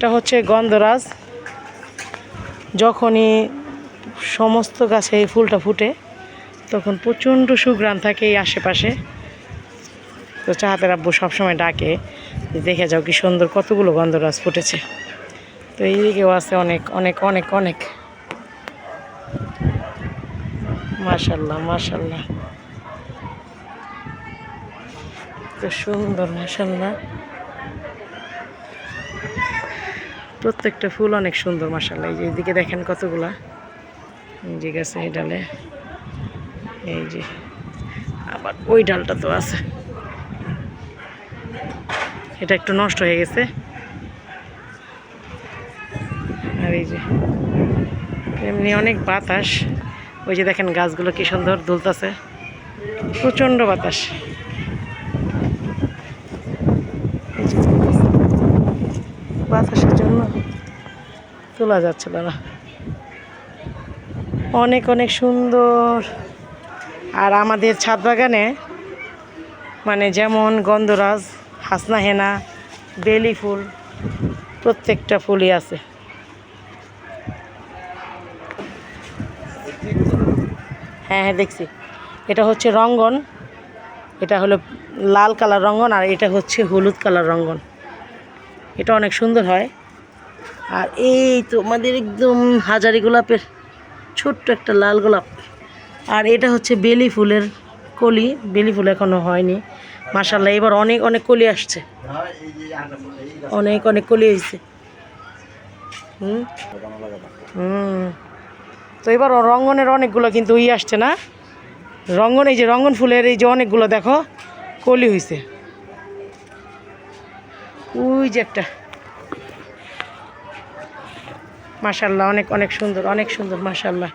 এটা হচ্ছে গন্ধরাজ। যখনই সমস্ত গাছে এই ফুলটা ফুটে তখন প্রচণ্ড সুঘ্রাণ থাকে এই আশেপাশে। তো চাহাতের আব্বু সবসময় ডাকে, দেখে যাও কি সুন্দর কতগুলো গন্ধরাজ ফুটেছে। তো এই দিকেও আছে অনেক অনেক অনেক অনেক। মাশাল্লাহ মাশাল্লাহ, তো সুন্দর মাশাল্লাহ। প্রত্যেকটা ফুল অনেক সুন্দর মাশাল্লাহ। এই যে এইদিকে দেখেন কতগুলা, এই যে গেছে এই ডালে, এই যে আবার ওই ডালটা তো আছে, এটা একটু নষ্ট হয়ে গেছে। আর এই যে এমনি অনেক বাতাস, ওই যে দেখেন গাছগুলো কি সুন্দর দুলতেছে, প্রচণ্ড বাতাস। বাতাসের জন্য তোলা যাচ্ছিল না। অনেক অনেক সুন্দর। আর আমাদের ছাদ বাগানে মানে যেমন গন্ধরাজ, হাসনা হেনা, বেলি ফুল, প্রত্যেকটা ফুলই আছে। হ্যাঁ হ্যাঁ দেখছি, এটা হচ্ছে রঙ্গন, এটা হলো লাল কালার রঙ্গন, আর এটা হচ্ছে হলুদ কালার রঙ্গন। এটা অনেক সুন্দর হয়। আর এই তো আমাদের একদম হাজারি গোলাপের ছোট্ট একটা লাল গোলাপ। আর এটা হচ্ছে বেলি ফুলের কলি, বেলি ফুল এখনও হয়নি মাশাল্লাহ। এবার অনেক অনেক কলি আসছে, অনেক অনেক কলি হয়েছে। তো এবার রঙ্গনের অনেকগুলো কিন্তু আসছে না, রঙ্গন, এই যে রঙ্গন ফুলের এই যে অনেকগুলো দেখো কলি হয়েছে। ওই যে একটা মাশাল্লাহ, অনেক অনেক সুন্দর, অনেক সুন্দর মাশাল্লাহ।